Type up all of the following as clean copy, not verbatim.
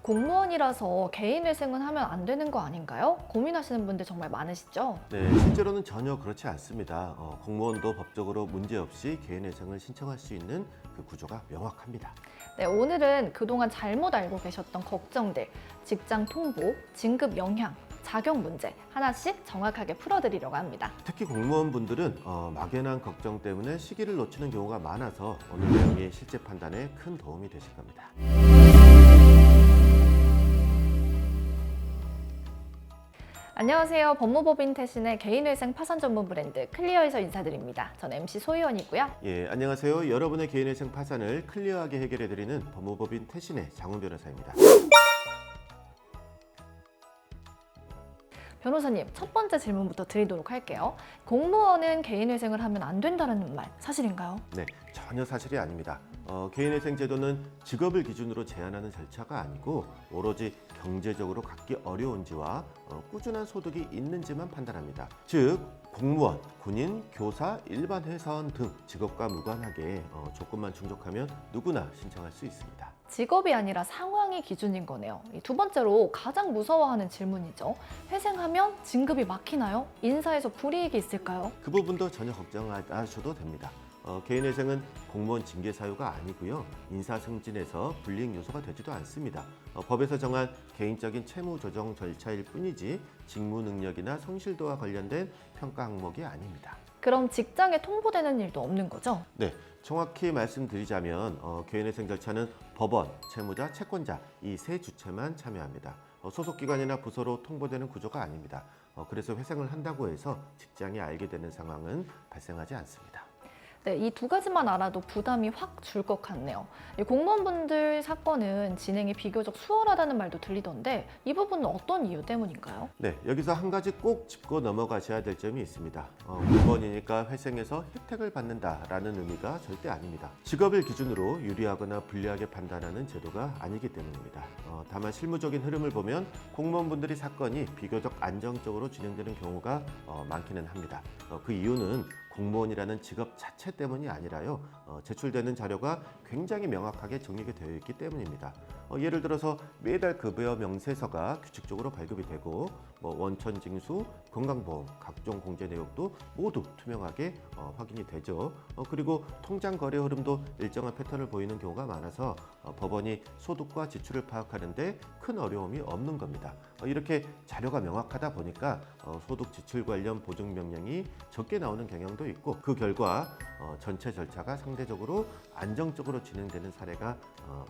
공무원이라서 개인회생은 하면 안 되는 거 아닌가요? 고민하시는 분들 정말 많으시죠? 네, 실제로는 전혀 그렇지 않습니다. 공무원도 법적으로 문제없이 개인회생을 신청할 수 있는 그 구조가 명확합니다. 네, 오늘은 그동안 잘못 알고 계셨던 걱정들, 직장 통보, 진급 영향, 자격 문제 하나씩 정확하게 풀어드리려고 합니다. 특히 공무원분들은 막연한 걱정 때문에 시기를 놓치는 경우가 많아서 오늘 내용이 실제 판단에 큰 도움이 되실 겁니다. 안녕하세요. 법무법인 태신의 개인회생 파산 전문 브랜드 클리어에서 인사드립니다. 저는 MC 소희원이고요. 예, 안녕하세요. 여러분의 개인회생 파산을 클리어하게 해결해드리는 법무법인 태신의 장훈 변호사입니다. 변호사님, 첫 번째 질문부터 드리도록 할게요. 공무원은 개인회생을 하면 안 된다는 말 사실인가요? 네, 전혀 사실이 아닙니다. 개인회생 제도는 직업을 기준으로 제한하는 절차가 아니고 오로지 경제적으로 갖기 어려운지와 꾸준한 소득이 있는지만 판단합니다. 즉 공무원, 군인, 교사, 일반 회사원 등 직업과 무관하게 조건만 충족하면 누구나 신청할 수 있습니다. 직업이 아니라 상황이 기준인 거네요. 두 번째로 가장 무서워하는 질문이죠. 회생하면 진급이 막히나요? 인사에서 불이익이 있을까요? 그 부분도 전혀 걱정 안 하셔도 됩니다. 개인회생은 공무원 징계 사유가 아니고요. 인사 승진에서 불이익 요소가 되지도 않습니다. 법에서 정한 개인적인 채무 조정 절차일 뿐이지 직무 능력이나 성실도와 관련된 평가 항목이 아닙니다. 그럼 직장에 통보되는 일도 없는 거죠? 네, 정확히 말씀드리자면 개인회생 절차는 법원, 채무자, 채권자 이 세 주체만 참여합니다. 소속기관이나 부서로 통보되는 구조가 아닙니다. 그래서 회생을 한다고 해서 직장이 알게 되는 상황은 발생하지 않습니다. 네, 이 두 가지만 알아도 부담이 확 줄 것 같네요. 이 공무원분들 사건은 진행이 비교적 수월하다는 말도 들리던데 이 부분은 어떤 이유 때문인가요? 네, 여기서 한 가지 꼭 짚고 넘어가셔야 될 점이 있습니다. 공무원이니까 회생해서 혜택을 받는다라는 의미가 절대 아닙니다. 직업을 기준으로 유리하거나 불리하게 판단하는 제도가 아니기 때문입니다. 다만 실무적인 흐름을 보면 공무원분들이 사건이 비교적 안정적으로 진행되는 경우가 많기는 합니다. 그 이유는 공무원이라는 직업 자체 때문이 아니라요. 제출되는 자료가 굉장히 명확하게 정리가 되어 있기 때문입니다. 예를 들어서 매달 급여 명세서가 규칙적으로 발급이 되고 원천 징수, 건강보험, 각종 공제 내역도 모두 투명하게 확인이 되죠. 그리고 통장 거래 흐름도 일정한 패턴을 보이는 경우가 많아서 법원이 소득과 지출을 파악하는데 큰 어려움이 없는 겁니다. 이렇게 자료가 명확하다 보니까 소득 지출 관련 보증 명령이 적게 나오는 경향도 있고 그 결과 전체 절차가 상대적으로 안정적으로 진행되는 사례가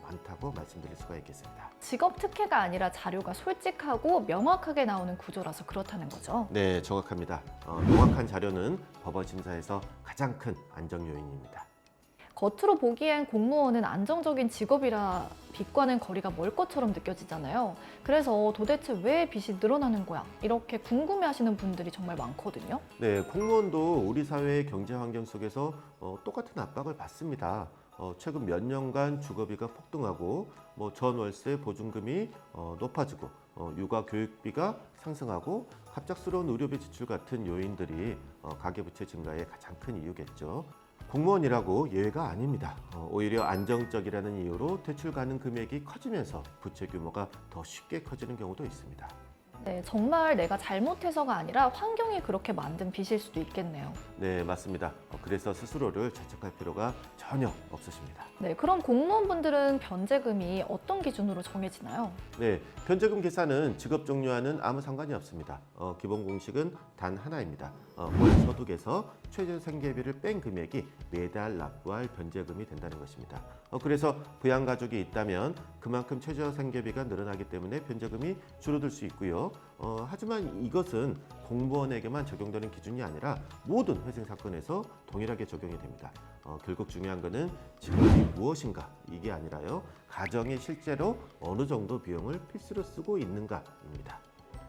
많다고 말씀드릴 수가 있겠습니다. 직업 특혜가 아니라 자료가 솔직하고 명확하게 나오는 구조라서 그렇다는 거죠. 네, 정확합니다. 명확한 자료는 법원 심사에서 가장 큰 안정 요인입니다. 겉으로 보기엔 공무원은 안정적인 직업이라 빚과는 거리가 멀 것처럼 느껴지잖아요. 그래서 도대체 왜 빚이 늘어나는 거야? 이렇게 궁금해하시는 분들이 정말 많거든요. 네, 공무원도 우리 사회의 경제 환경 속에서 똑같은 압박을 받습니다. 최근 몇 년간 주거비가 폭등하고 전월세 보증금이 높아지고 육아 교육비가 상승하고 갑작스러운 의료비 지출 같은 요인들이 가계부채 증가의 가장 큰 이유겠죠. 공무원이라고 예외가 아닙니다. 오히려 안정적이라는 이유로 대출 가능 금액이 커지면서 부채 규모가 더 쉽게 커지는 경우도 있습니다. 네, 정말 내가 잘못해서가 아니라 환경이 그렇게 만든 빚일 수도 있겠네요. 네, 맞습니다. 그래서 스스로를 자책할 필요가 전혀 없으십니다. 네, 그럼 공무원분들은 변제금이 어떤 기준으로 정해지나요? 네, 변제금 계산은 직업 종류와는 아무 상관이 없습니다. 기본 공식은 단 하나입니다. 월 소득에서 최저 생계비를 뺀 금액이 매달 납부할 변제금이 된다는 것입니다. 그래서 부양가족이 있다면 그만큼 최저 생계비가 늘어나기 때문에 변제금이 줄어들 수 있고요. 하지만 이것은 공무원에게만 적용되는 기준이 아니라 모든 회생 사건에서 동일하게 적용이 됩니다. 결국 중요한 것은 직업이 무엇인가 이게 아니라요. 가정이 실제로 어느 정도 비용을 필수로 쓰고 있는가입니다.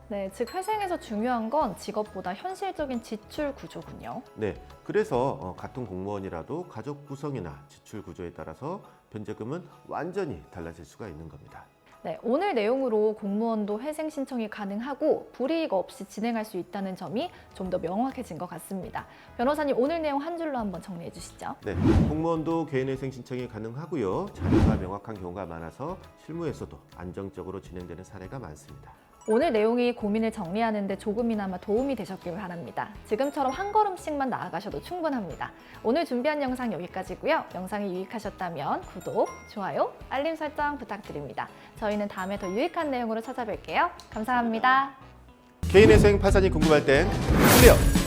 네, 즉 회생에서 중요한 건 직업보다 현실적인 지출 구조군요. 네, 그래서 같은 공무원이라도 가족 구성이나 지출 구조에 따라서 변제금은 완전히 달라질 수가 있는 겁니다. 네, 오늘 내용으로 공무원도 회생 신청이 가능하고 불이익 없이 진행할 수 있다는 점이 좀 더 명확해진 것 같습니다. 변호사님, 오늘 내용 한 줄로 한번 정리해 주시죠. 네, 공무원도 개인회생 신청이 가능하고요. 자료가 명확한 경우가 많아서 실무에서도 안정적으로 진행되는 사례가 많습니다. 오늘 내용이 고민을 정리하는데 조금이나마 도움이 되셨길 바랍니다. 지금처럼 한 걸음씩만 나아가셔도 충분합니다. 오늘 준비한 영상 여기까지고요. 영상이 유익하셨다면 구독, 좋아요, 알림 설정 부탁드립니다. 저희는 다음에 더 유익한 내용으로 찾아뵐게요. 감사합니다. 개인회생 파산이 궁금할 땐 클리어!